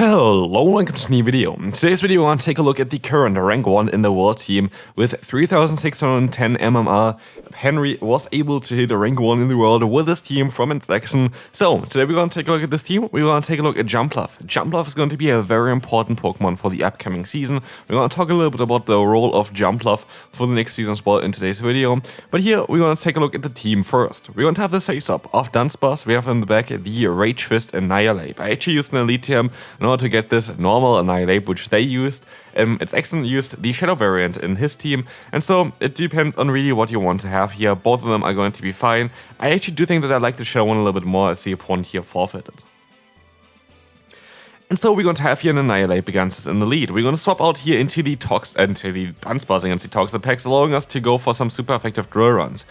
Hello and welcome to a new video. In today's video we're going to take a look at the current rank 1 in the world team with 3610 MMR. Hery was able to hit a rank 1 in the world with this team from Saxon. So today we're going to take a look at this team. We're going to take a look at Jumpluff. Jumpluff is going to be a very important Pokemon for the upcoming season. We're going to talk a little bit about the role of Jumpluff for the next season as well in today's video. But here we're going to take a look at the team first. We're going to have the face-up of Dunsparce. We have in the back the Rage Fist Annihilate. I actually used an elite term in order to get this normal Annihilate, which they used. It's excellent used the Shadow variant in his team, and so it depends on really what you want to have here. Both of them are going to be fine. I actually do think that I like the Shadow one a little bit more as the opponent here forfeited. And so we're going to have here an Annihilate against us in the lead. We're going to swap out here into the Dunsparce against the Toxic packs, allowing us to go for some super effective drill runs.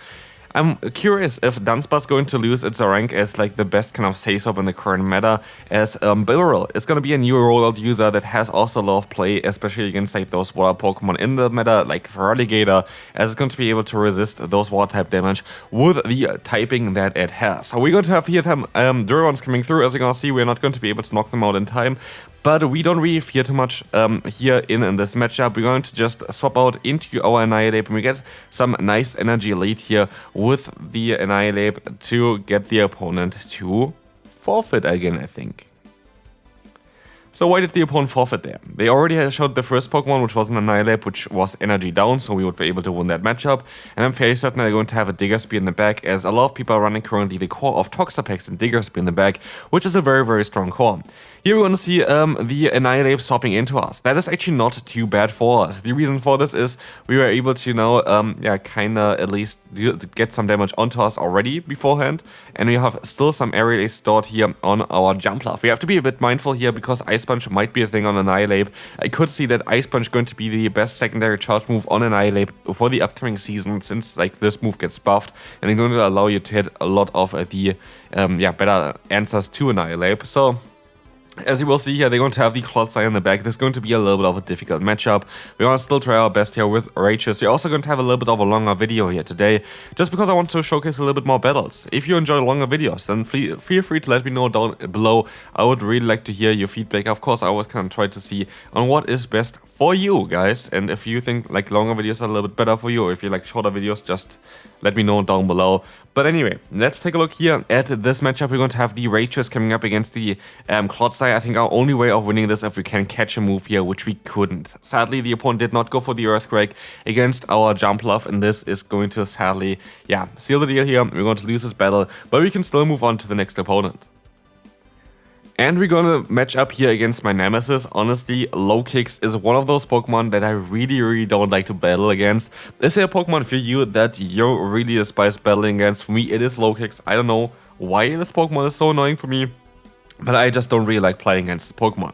I'm curious if Dunsparce is going to lose its rank as like the best kind of say-so in the current meta, as Bilril is going to be a new rollout user that has also a lot of play, especially against like those water Pokemon in the meta, like Feraligatr, as it's going to be able to resist those water type damage with the typing that it has. So we're going to have here them drill runs coming through. As you can see, we're not going to be able to knock them out in time. But we don't really fear too much here in this matchup. We're going to just swap out into our Annihilate and we get some nice energy lead here with the Annihilate to get the opponent to forfeit again, I think. So why did the opponent forfeit there? They already had showed the first Pokemon, which was an Annihilate, which was energy down, so we would be able to win that matchup. And I'm fairly certain they're going to have a Diggersby in the back, as a lot of people are running currently the core of Toxapex and Diggersby in the back, which is a very, very strong core. Here we're going to see the Annihilate swapping into us. That is actually not too bad for us. The reason for this is we were able to now, kinda at least get some damage onto us already beforehand. And we have still some area stored here on our Jumpluff. We have to be a bit mindful here because Ice Punch might be a thing on Annihilate. I could see that Ice Punch is going to be the best secondary charge move on Annihilate for the upcoming season, since like this move gets buffed and it's going to allow you to hit a lot of the better answers to Annihilate. So as you will see here, they're going to have the Clodsire in the back. This is going to be a little bit of a difficult matchup. We're going to still try our best here with Rages. We're also going to have a little bit of a longer video here today, just because I want to showcase a little bit more battles. If you enjoy longer videos, then feel free to let me know down below. I would really like to hear your feedback. Of course, I always kind of try to see on what is best for you guys. And if you think like longer videos are a little bit better for you, or if you like shorter videos, just let me know down below. But anyway, let's take a look here at this matchup. We're going to have the Rages coming up against the Clodsire. I think our only way of winning this if we can catch a move here, which we couldn't. Sadly, the opponent did not go for the Earthquake against our Jumpluff, and this is going to sadly, seal the deal here. We're going to lose this battle, but we can still move on to the next opponent. And we're gonna match up here against my nemesis. Honestly, Low Kicks is one of those Pokemon that I really don't like to battle against. Is there a Pokemon for you that you really despise battling against? For me, it is Low Kicks. I don't know why this Pokemon is so annoying for me, but I just don't really like playing against this Pokemon.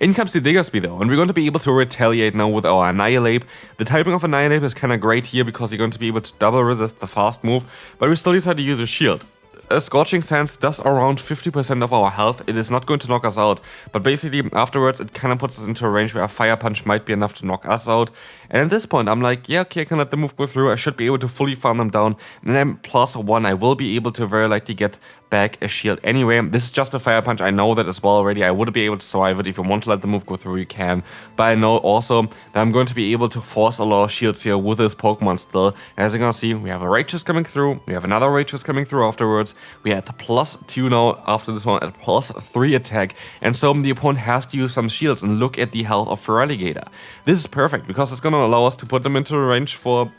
In comes the Diggersby though, and we're going to be able to retaliate now with our Annihilate. The typing of Annihilate is kind of great here because you're going to be able to double resist the fast move, but we still decide to use a shield. A Scorching Sands does around 50% of our health. It is not going to knock us out, but basically afterwards it kind of puts us into a range where a Fire Punch might be enough to knock us out. And at this point I'm like, yeah, okay, I can let the move go through. I should be able to fully farm them down. And then +1, I will be able to very likely get back a shield anyway. This is just a Fire Punch. I know that as well already. I would be able to survive it. If you want to let the move go through, you can. But I know also that I'm going to be able to force a lot of shields here with this Pokemon still. As you can see, we have a Rages coming through. We have another Rages coming through afterwards. We had +2 now after this one at +3 attack. And so the opponent has to use some shields, and look at the health of Feraligatr. This is perfect because it's going to allow us to put them into a range for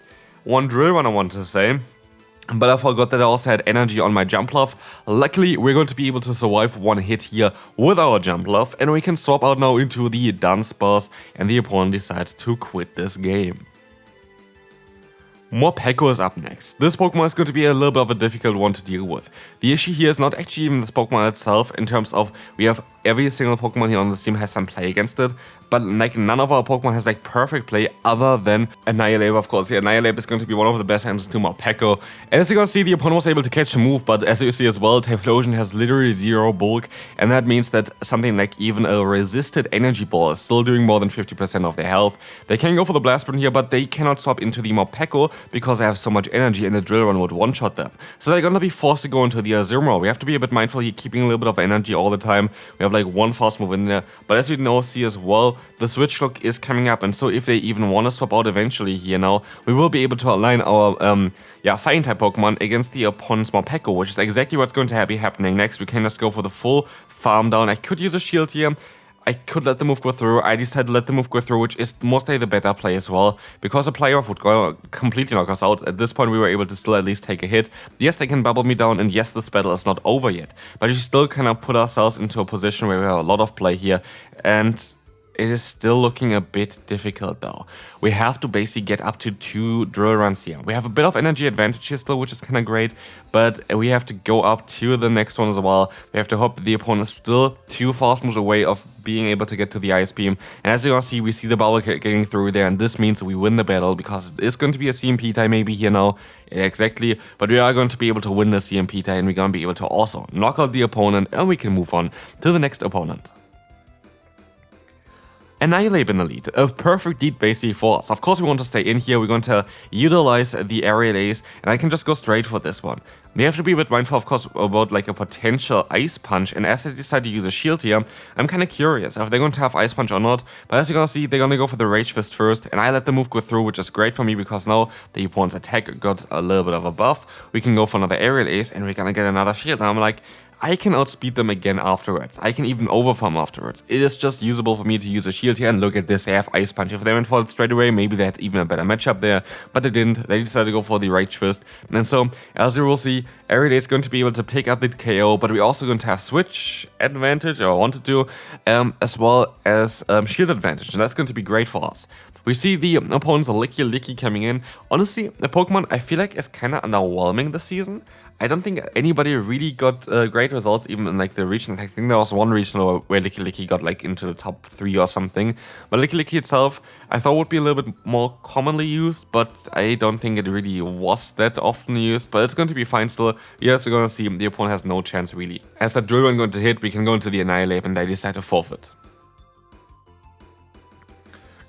one drill run, I want to say. But I forgot that I also had energy on my Jumpluff. Luckily, we're going to be able to survive one hit here with our Jumpluff, and we can swap out now into the Dunsparce, and the opponent decides to quit this game. Morpeko is up next. This Pokemon is going to be a little bit of a difficult one to deal with. The issue here is not actually even this Pokemon itself, in terms of we have every single Pokemon here on this team has some play against it, but like none of our Pokemon has like perfect play other than Annihilate, of course. The Annihilate is going to be one of the best answers to Morpeko. And as you can see, the opponent was able to catch a move, but as you see as well, Typhlosion has literally 0 bulk, and that means that something like even a resisted Energy Ball is still doing more than 50% of their health. They can go for the Blast Burn here, but they cannot swap into the Morpeko because they have so much energy, and the Drill Run would one-shot them. So they're gonna be forced to go into the Azumarill. We have to be a bit mindful here, keeping a little bit of energy all the time. We have have like one fast move in there. But as we now see as well, the switch lock is coming up, and so if they even want to swap out eventually here now, we will be able to align our Fighting type Pokemon against the opponent's Morpeko, which is exactly what's going to be happening next. We can just go for the full farm down. I could use a shield here. I could let the move go through. I decided to let the move go through, which is mostly the better play as well, because a player would go completely knock us out. At this point, we were able to still at least take a hit. Yes, they can bubble me down, and yes, this battle is not over yet, but we still kind of put ourselves into a position where we have a lot of play here, and it is still looking a bit difficult though. We have to basically get up to 2 drill runs here. We have a bit of energy advantage here still, which is kind of great, but we have to go up to the next one as well. We have to hope that the opponent is still 2 fast moves away of being able to get to the Ice Beam. And as you can see, we see the bubble getting through there, and this means we win the battle, because it is going to be a CMP tie maybe here now. Exactly, but we are going to be able to win the CMP tie, and we're going to be able to also knock out the opponent, and we can move on to the next opponent. Annihilate in the lead, a perfect lead basically for us. Of course we want to stay in here, we're going to utilize the aerial ace, and I can just go straight for this one. We have to be a bit mindful, of course, about like a potential Ice Punch, and as I decide to use a shield here, I'm kind of curious if they're going to have Ice Punch or not, but as you're going to see, they're going to go for the Rage Fist first, and I let the move go through, which is great for me, because now the opponent's attack got a little bit of a buff. We can go for another aerial ace, and we're going to get another shield, and I'm like, I can outspeed them again afterwards. I can even overfarm afterwards. It is just usable for me to use a shield here, and look at this, they have Ice Punch. If they went for it straight away, maybe they had even a better matchup there, but they didn't. They decided to go for the Rage Fist. And so, as you will see, Everyday is going to be able to pick up the KO, but we're also going to have Switch advantage, or wanted to, as well as shield advantage, and that's going to be great for us. We see the opponent's Licky coming in. Honestly, the Pokemon I feel like is kind of underwhelming this season. I don't think anybody really got great results, even in like the region. I think there was one regional where Licky got like into the top 3 or something. But Licky itself, I thought would be a little bit more commonly used, but I don't think it really was that often used. But it's going to be fine still. Yes, we're going to see the opponent has no chance really. As a drill run going to hit, we can go into the Annihilate, and they decide to forfeit.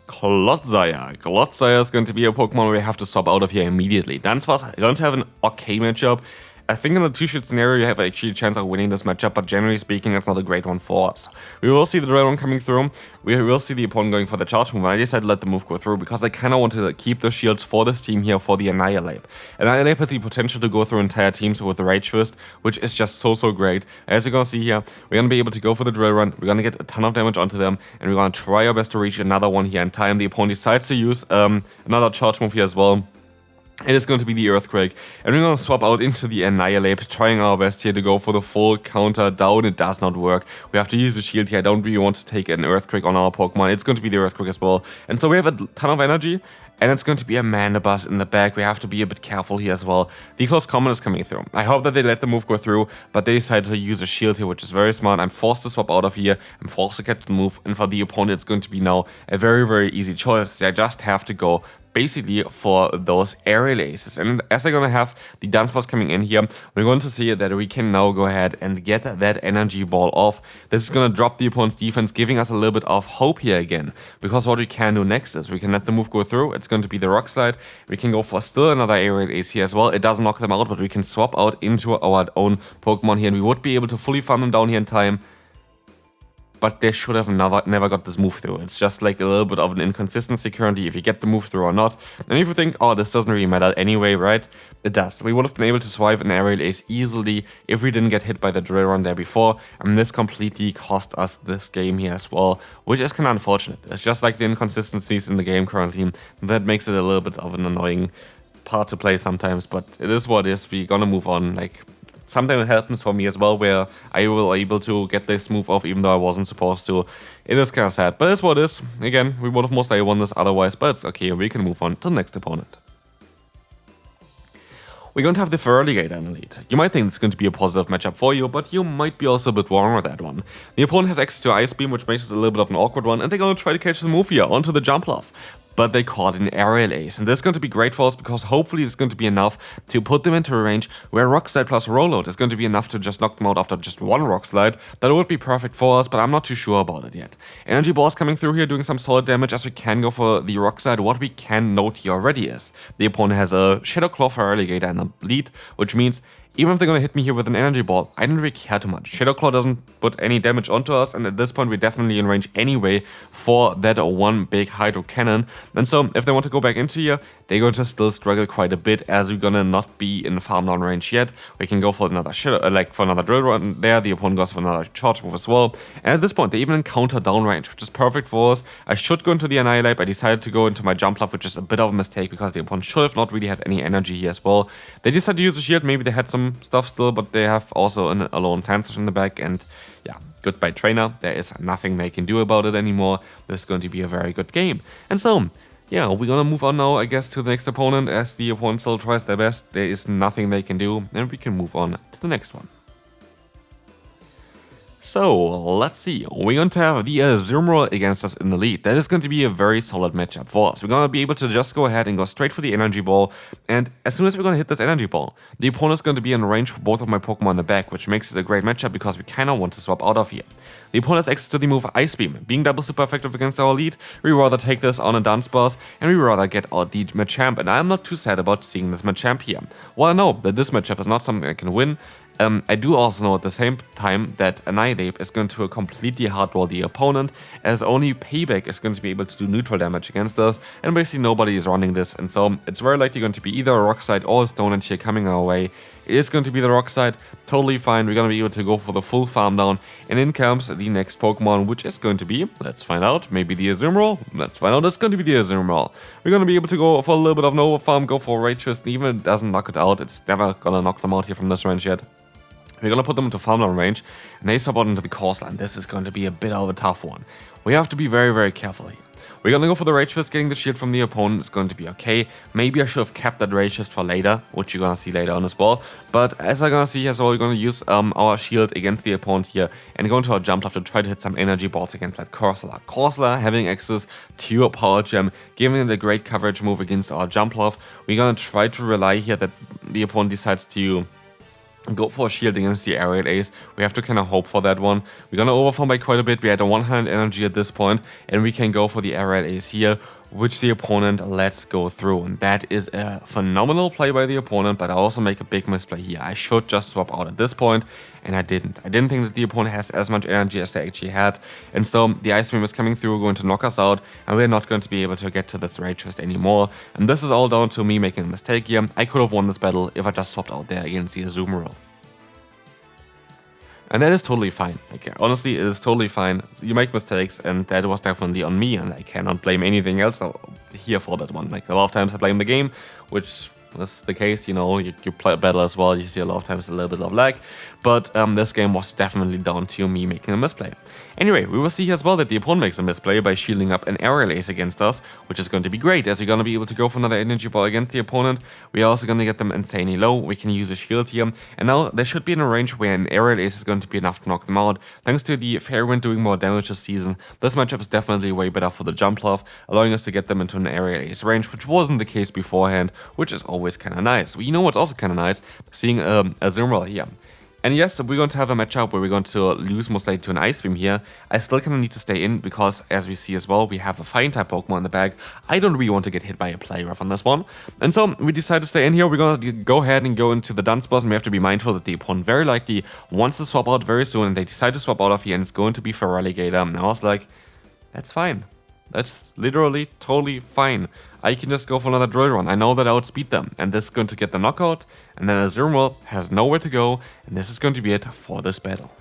Clotsire is going to be a Pokemon we have to swap out of here immediately. Dunsparce is going to have an okay matchup. I think in a 2-shot scenario you have actually a chance of winning this matchup, but generally speaking it's not a great one for us. We will see the drill run coming through, we will see the opponent going for the charge move, and I decided to let the move go through because I kind of want to keep the shields for this team here for the Annihilate. Annihilate has the potential to go through entire teams with the Rage Fist, which is just so great. As you're going to see here, we're going to be able to go for the drill run, we're going to get a ton of damage onto them, and we're going to try our best to reach another one here in time. The opponent decides to use another charge move here as well. It is going to be the Earthquake, and we're going to swap out into the Annihilate, trying our best here to go for the full counter down. It does not work. We have to use the shield here. I don't really want to take an Earthquake on our Pokemon. It's going to be the Earthquake as well. And so we have a ton of energy, and it's going to be a Mandibuzz in the back. We have to be a bit careful here as well. The close comment is coming through. I hope that they let the move go through, but they decided to use a shield here, which is very smart. I'm forced to swap out of here. I'm forced to catch the move, and for the opponent, it's going to be now a very easy choice. They just have to go basically for those aerial aces, and as they're gonna have the Dunsparce coming in here, we're going to see that we can now go ahead and get that energy ball off. This is gonna drop the opponent's defense, giving us a little bit of hope here again, because what we can do next is we can let the move go through. It's going to be the Rock Slide. We can go for still another aerial ace here as well. It doesn't knock them out, but we can swap out into our own Pokemon here, and we would be able to fully farm them down here in time. But they should have never got this move through. It's just like a little bit of an inconsistency currently if you get the move through or not. And if you think, oh, this doesn't really matter anyway, right? It does. We would have been able to swipe an aerial ace easily if we didn't get hit by the drill run there before. And this completely cost us this game here as well, which is kind of unfortunate. It's just like the inconsistencies in the game currently. That makes it a little bit of an annoying part to play sometimes, but it is what it is. We're gonna move on. Like, sometimes it happens for me as well, where I will able to get this move off even though I wasn't supposed to. It is kind of sad, but it's what it is. Again, we would have most likely won this otherwise, but it's okay, we can move on to the next opponent. We're going to have the Feraligatr in the lead. You might think it's going to be a positive matchup for you, but you might be also a bit wrong with that one. The opponent has access to Ice Beam, which makes it a little bit of an awkward one, and they're going to try to catch the move here onto the Jumpluff. But they caught an aerial ace, and this is going to be great for us because hopefully it's going to be enough to put them into a range where Rock Slide plus Rollout is going to be enough to just knock them out after just one Rock Slide. That would be perfect for us, but I'm not too sure about it yet. Energy Ball is coming through here, doing some solid damage as we can go for the Rock Slide. What we can note here already is the opponent has a Shadow Claw for Feraligatr in the lead, which means Even if they're gonna hit me here with an energy ball, I don't really care too much. Shadow Claw doesn't put any damage onto us, and at this point we're definitely in range anyway for that one big Hydro Cannon. And so if they want to go back into here, they're going to still struggle quite a bit, as we're gonna not be in farm down range yet. We can go for another for another drill run there. The opponent goes for another charge move as well. And at this point they even encounter down range, which is perfect for us. I should go into the Annihilate, but I decided to go into my Jumpluff, which is a bit of a mistake because the opponent should have not really had any energy here as well. They decided to use a shield. Maybe they had some stuff still, but they have also an alone Tansish in the back, and yeah, goodbye trainer. There is nothing they can do about it anymore. This is going to be a very good game. And so yeah, we're gonna move on now, I guess, to the next opponent, as the opponent still tries their best. There is nothing they can do, and we can move on to the next one. So, let's see, we're going to have the Azumarill against us in the lead. That is going to be a very solid matchup for us. We're going to be able to just go ahead and go straight for the energy ball, and as soon as we're going to hit this energy ball, the opponent is going to be in range for both of my Pokemon in the back, which makes it a great matchup because we kind of want to swap out of here. The opponent has access to the move Ice Beam. Being double super effective against our lead, we rather take this on a Dunsparce, and we rather get out the Machamp, and I'm not too sad about seeing this Machamp here. While I know that this matchup is not something I can win, I do also know at the same time that Annihilate is going to completely hardwall the opponent, as only Payback is going to be able to do neutral damage against us, and basically nobody is running this, and so it's very likely going to be either a Rock Slide or a Stone Edge here coming our way. It is going to be the Rock Slide, totally fine. We're going to be able to go for the full farm down, and in comes the next Pokemon, which is going to be, let's find out, maybe the Azumarill? Let's find out, it's going to be the Azumarill. We're going to be able to go for a little bit of Nova Farm, go for Rage Fist, even if it doesn't knock it out, it's never going to knock them out here from this range yet. We're going to put them into farm down range, and they swap out into the coastline. This is going to be a bit of a tough one. We have to be very, very careful here. We're going to go for the Rage Fist, getting the shield from the opponent is going to be okay. Maybe I should have kept that Rage Fist for later, which you're going to see later on as well. But as I'm going to see as well, we're going to use our shield against the opponent here and go into our Jumpluff to try to hit some energy balls against that Corsola. Corsola having access to a Power Gem, giving it a great coverage move against our Jumpluff. We're going to try to rely here that the opponent decides to go for a shield against the Aerial Ace. We have to kind of hope for that one. We're gonna overform by quite a bit. We had a 100 energy at this point, and we can go for the Aerial Ace here, which the opponent lets go through. And that is a phenomenal play by the opponent, but I also make a big misplay here. I should just swap out at this point, and I didn't. I didn't think that the opponent has as much energy as they actually had, and so the Ice Beam is coming through, going to knock us out, and we're not going to be able to get to this Rage Fist anymore. And this is all down to me making a mistake here. I could have won this battle if I just swapped out there against the Azumarill. And that is totally fine. Like, honestly, it is totally fine. You make mistakes, and that was definitely on me, and I cannot blame anything else here for that one. Like, a lot of times I blame the game, which is the case, you know, you play a battle as well, you see a lot of times a little bit of lag, but this game was definitely down to me making a misplay. Anyway, we will see as well that the opponent makes a misplay by shielding up an Aerial Ace against us, which is going to be great, as we're going to be able to go for another energy ball against the opponent. We're also going to get them insanely low. We can use a shield here, and now they should be in a range where an Aerial Ace is going to be enough to knock them out. Thanks to the Fairy Wind doing more damage this season, this matchup is definitely way better for the Jumpluff, allowing us to get them into an Aerial Ace range, which wasn't the case beforehand, which is always kind of nice. Well, you know what's also kind of nice? Seeing a Azumarill here. And yes, we're going to have a matchup where we're going to lose most likely to an Ice Beam here. I still kind of need to stay in because, as we see as well, we have a Fire type Pokemon in the bag. I don't really want to get hit by a Play Rough on this one. And so we decide to stay in here. We're going to go ahead and go into the Dunsparce, and we have to be mindful that the opponent very likely wants to swap out very soon, and they decide to swap out of here, and it's going to be for Relegator. And I was like, that's fine. That's literally totally fine. I can just go for another Drill Run. I know that I outspeed them, and this is going to get the knockout, and then Azumarill has nowhere to go, and this is going to be it for this battle.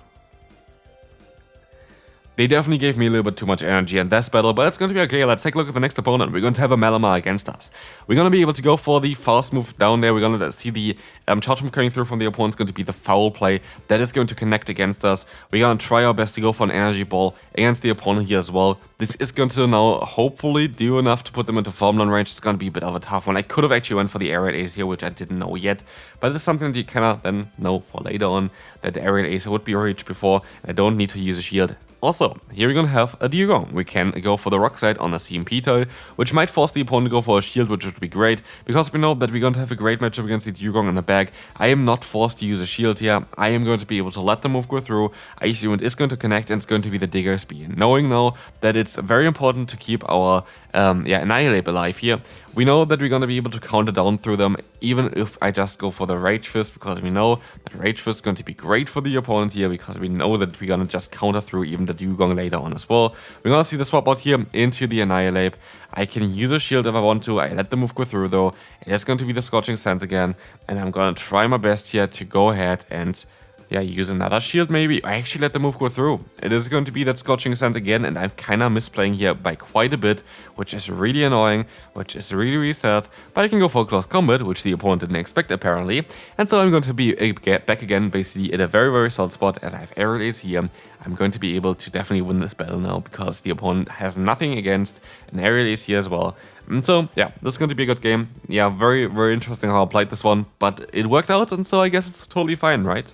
They definitely gave me a little bit too much energy in this battle, but it's going to be okay. Let's take a look at the next opponent. We're going to have a Malamar against us. We're going to be able to go for the fast move down there. We're going to see the charge move coming through from the opponent is going to be the foul play. That is going to connect against us. We're going to try our best to go for an energy ball against the opponent here as well. This is going to now hopefully do enough to put them into farm down range. It's going to be a bit of a tough one. I could have actually went for the Aerial Ace here, which I didn't know yet. But this is something that you cannot then know for later on, that the Aerial Ace would be reached before. I don't need to use a shield. Also, here we're going to have a Dugong. We can go for the Rock Slide on the CMP tile, which might force the opponent to go for a shield, which would be great, because we know that we're going to have a great matchup against the Dugong in the bag. I am not forced to use a shield here. I am going to be able to let the move go through. Icy Wind is going to connect, and it's going to be the Digger's Beam. Knowing now that it's very important to keep our Annihilate alive here, We know that we're going to be able to counter down through them, even if I just go for the Rage Fist, because we know that Rage Fist is going to be great for the opponent here, because we know that we're going to just counter through even the Dugong later on as well. We're going to see the swap out here into the Annihilate. I can use a shield if I want to. I let the move go through though. It is going to be the Scorching Sands again, and I'm going to try my best here to go ahead and use another shield maybe. I actually let the move go through. It is going to be that Scorching Sand again, and I'm kind of misplaying here by quite a bit, which is really annoying, which is really, really sad. But I can go for close combat, which the opponent didn't expect apparently. And so I'm going to be back again, basically at a very, very solid spot as I have Aerial Ace here. I'm going to be able to definitely win this battle now, because the opponent has nothing against an Aerial Ace here as well. And so, yeah, this is going to be a good game. Yeah, very, very interesting how I played this one, but it worked out, and so I guess it's totally fine, right?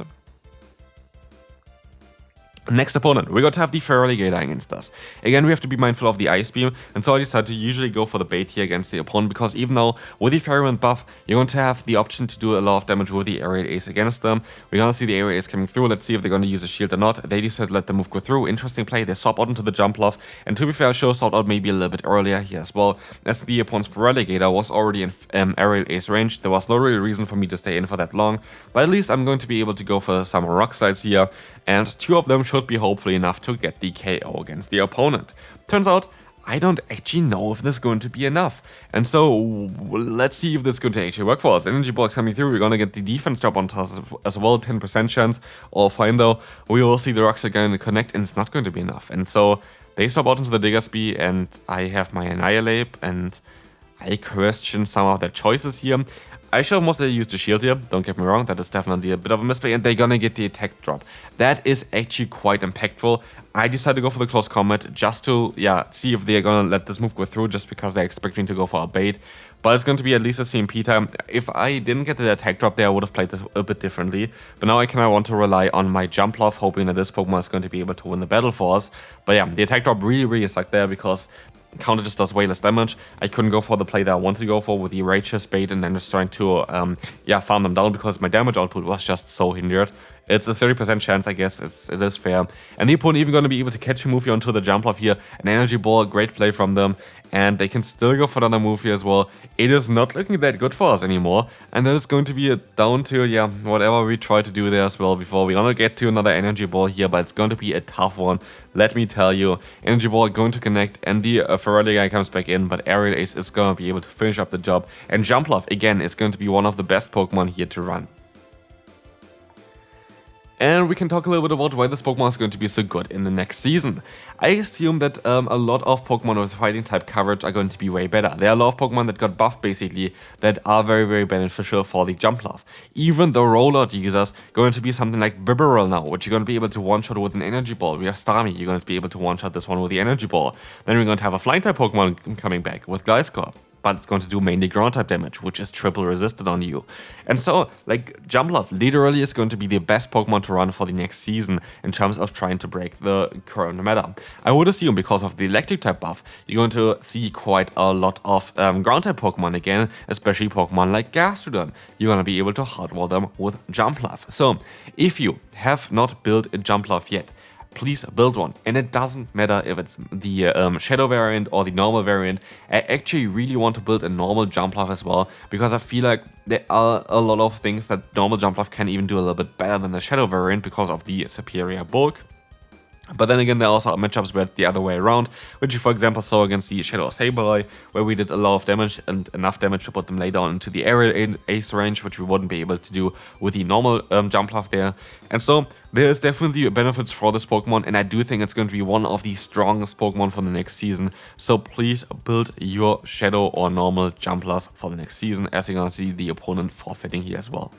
Next opponent, we're going to have the Feraligatr against us. Again, we have to be mindful of the Ice Beam, and so I decided to usually go for the bait here against the opponent, because even though with the Fairy Wind buff, you're going to have the option to do a lot of damage with the Aerial Ace against them. We're going to see the Aerial Ace coming through. Let's see if they're going to use a shield or not. They decided to let the move go through. Interesting play. They swap out into the Jumpluff, and to be fair, I should have swapped out maybe a little bit earlier here as well, as the opponent's Feraligatr was already in Aerial Ace range. There was no real reason for me to stay in for that long, but at least I'm going to be able to go for some Rock Slides here, and two of them should be hopefully enough to get the KO against the opponent. Turns out, I don't actually know if this is going to be enough. And so, let's see if this is going to actually work for us. Energy Ball is coming through, we're going to get the defense drop on us as well, 10% chance. All fine though, we will see the rocks are going to connect, and it's not going to be enough. And so, they swap out into the Diggersby, and I have my Annihilate, and I question some of their choices here. I should have mostly used the shield here, don't get me wrong, that is definitely a bit of a misplay, and they're gonna get the attack drop. That is actually quite impactful. I decided to go for the close combat just to, see if they're gonna let this move go through, just because they're expecting to go for a bait. But it's going to be at least a CMP time. If I didn't get the attack drop there, I would have played this a bit differently. But now I kind of want to rely on my Jumpluff, hoping that this Pokemon is going to be able to win the battle for us. But yeah, the attack drop really, really sucked there, because counter just does way less damage. I couldn't go for the play that I wanted to go for with the Rage's bait, and then just trying to farm them down, because my damage output was just so hindered. It's a 30% chance, I guess, it is fair. And the opponent even going to be able to catch a move here onto the Jumpluff here. An Energy Ball, great play from them. And they can still go for another move here as well. It is not looking that good for us anymore. And that is going to be down to, whatever we try to do there as well before we're gonna get to another Energy Ball here. But it's going to be a tough one, let me tell you. Energy Ball going to connect, and the Feraligatr comes back in. But Aerial Ace is going to be able to finish up the job. And Jumpluff, again, is going to be one of the best Pokemon here to run. And we can talk a little bit about why this Pokemon is going to be so good in the next season. I assume that a lot of Pokemon with fighting type coverage are going to be way better. There are a lot of Pokemon that got buffed basically that are very, very beneficial for the Jumpluff. Even the Rollout users going to be something like Bibarel now, which you're going to be able to one-shot with an Energy Ball. We have Starmie, you're going to be able to one-shot this one with the Energy Ball. Then we're going to have a flying type Pokemon coming back with Gliscor. But it's going to do mainly ground type damage, which is triple resisted on you. And so, Jumpluff literally is going to be the best Pokemon to run for the next season in terms of trying to break the current meta. I would assume because of the electric type buff, you're going to see quite a lot of ground type Pokemon again, especially Pokemon like Gastrodon. You're going to be able to hardwall them with Jumpluff. So, if you have not built a Jumpluff yet, please build one. And it doesn't matter if it's the Shadow variant or the normal variant. I actually really want to build a normal Jumpluff as well, because I feel like there are a lot of things that normal Jumpluff can even do a little bit better than the Shadow variant because of the superior bulk. But then again, there are also matchups where it's the other way around, which you, for example, saw against the Shadow Sableye, where we did a lot of damage and enough damage to put them later on into the Aerial Ace range, which we wouldn't be able to do with the normal Jumpluff there. And so, there is definitely benefits for this Pokemon, and I do think it's going to be one of the strongest Pokemon for the next season. So please build your Shadow or normal Jumpluff for the next season, as you're going to see the opponent forfeiting here as well.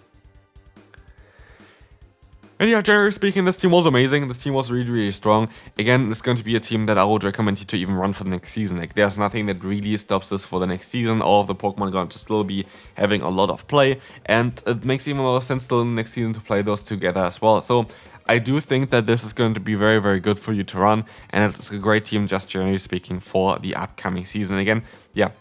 And yeah, generally speaking, this team was amazing. This team was really, really strong. Again, it's going to be a team that I would recommend you to even run for the next season. There's nothing that really stops this for the next season. All of the Pokemon are going to still be having a lot of play, and it makes even more sense still in the next season to play those together as well. So I do think that this is going to be very, very good for you to run, and it's a great team, just generally speaking, for the upcoming season. Again,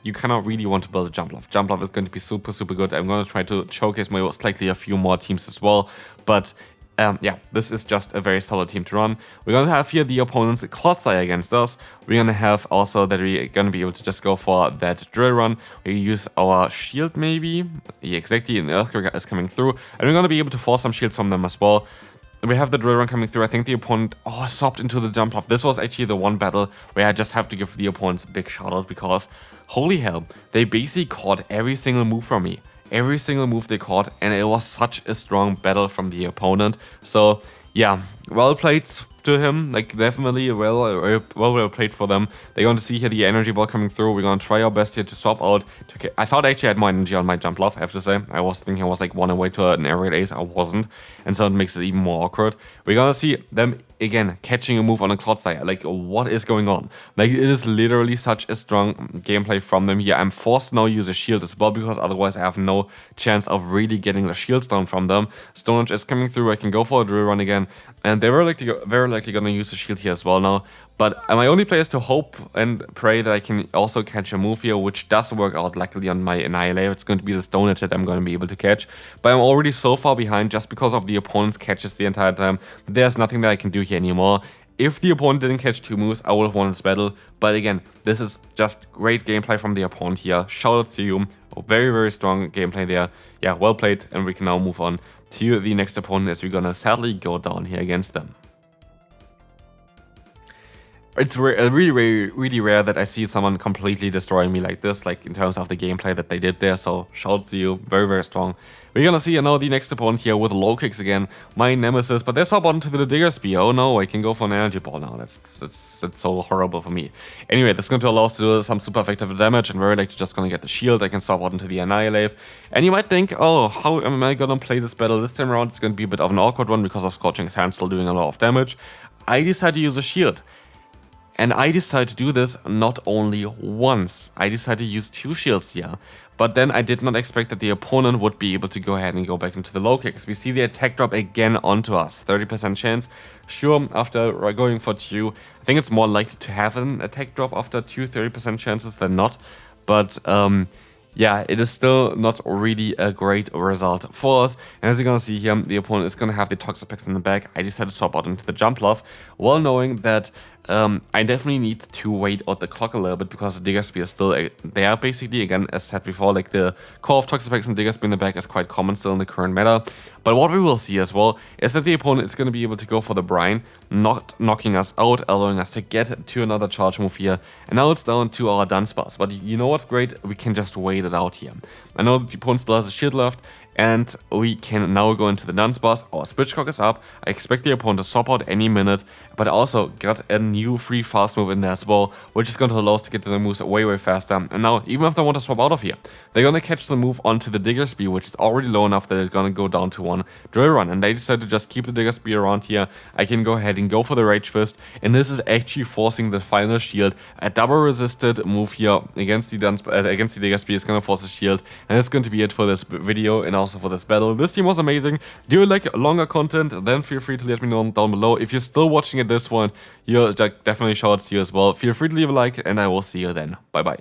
you cannot really want to build a Jumpluff. Jumpluff is going to be super, super good. I'm going to try to showcase most likely a few more teams as well, but yeah, this is just a very solid team to run. We're gonna have here the opponent's Klotzai against us. We're gonna have also that we're gonna be able to just go for that drill run. We use our shield maybe. Yeah, exactly, an Earthquake is coming through. And we're gonna be able to force some shields from them as well. We have the drill run coming through. I think the opponent swapped into the Jumpluff. This was actually the one battle where I just have to give the opponents a big shout out because holy hell, they basically caught every single move from me. Every single move they caught, and it was such a strong battle from the opponent. So yeah, well played to him, like definitely well played for them. They're going to see here the energy ball coming through. We're going to try our best here to swap out. I thought I actually had more energy on my Jumpluff, I have to say. I was thinking I was like one away to an air raid ace, I wasn't. And so it makes it even more awkward. We're going to see them again catching a move on a Klotzai. Like, what is going on? Like, it is literally such a strong gameplay from them here. I'm forced to now use a shield as well because otherwise I have no chance of really getting the shields down from them. Stone Edge is coming through. I can go for a drill run again. And they're very likely going to use the shield here as well now. But my only play is to hope and pray that I can also catch a move here, which does work out luckily on my Annihilator. It's going to be the Stone Edge that I'm going to be able to catch. But I'm already so far behind just because of the opponent's catches the entire time. There's nothing that I can do here anymore. If the opponent didn't catch 2 moves, I would have won this battle. But again, this is just great gameplay from the opponent here. Shout out to you. Very strong gameplay there. Yeah, well played. And we can now move on to the next opponent as we're going to sadly go down here against them. It's really rare that I see someone completely destroying me like this, like in terms of the gameplay that they did there, so shouts to you, very strong. We're gonna see now the next opponent here with low kicks again, my nemesis, but they swap onto the Digger Spear. Oh no, I can go for an energy ball now, that's so horrible for me. Anyway, that's going to allow us to do some super effective damage, and very likely just gonna get the shield. I can swap out into the Annihilate. And you might think, oh, how am I gonna play this battle this time around? It's gonna be a bit of an awkward one because of Scorching's Hand still doing a lot of damage. I decided to use a shield. And I decided to do this not only once, I decided to use 2 shields here. But then I did not expect that the opponent would be able to go ahead and go back into the low kicks. We see the attack drop again onto us, 30% chance. Sure, after going for 2, I think it's more likely to have an attack drop after 2 30% chances than not. But yeah, it is still not really a great result for us. And as you're gonna see here, the opponent is gonna have the Toxapex in the back. I decided to swap out into the Jumpluff, well knowing that I definitely need to wait out the clock a little bit because the Digger Spear is still there basically. Again, as said before, like the core of Toxapex and Digger Spear in the back is quite common still in the current meta. But what we will see as well is that the opponent is going to be able to go for the Brine, not knocking us out, allowing us to get to another charge move here. And now it's down to our Dunsparce. But you know what's great? We can just wait it out here. I know the opponent still has a shield left, and we can now go into the Dunsparce. Our Switch Cock is up. I expect the opponent to swap out any minute, but I also got a new free fast move in there as well, which is going to allow us to get to the moves way faster. And now, even if they want to swap out of here, they're going to catch the move onto the Digger Spear, which is already low enough that it's going to go down to 1 drill run. And they decide to just keep the Digger Spear around here. I can go ahead and go for the Rage Fist, and this is actually forcing the final shield. A double resisted move here against the Digger Spear is going to force a shield, and that's going to be it for this video and also for this battle. This team was amazing. Do you like longer content? Then feel free to let me know down below. If you're still watching at this point, definitely shout out to you as well. Feel free to leave a like, and I will see you then. Bye bye.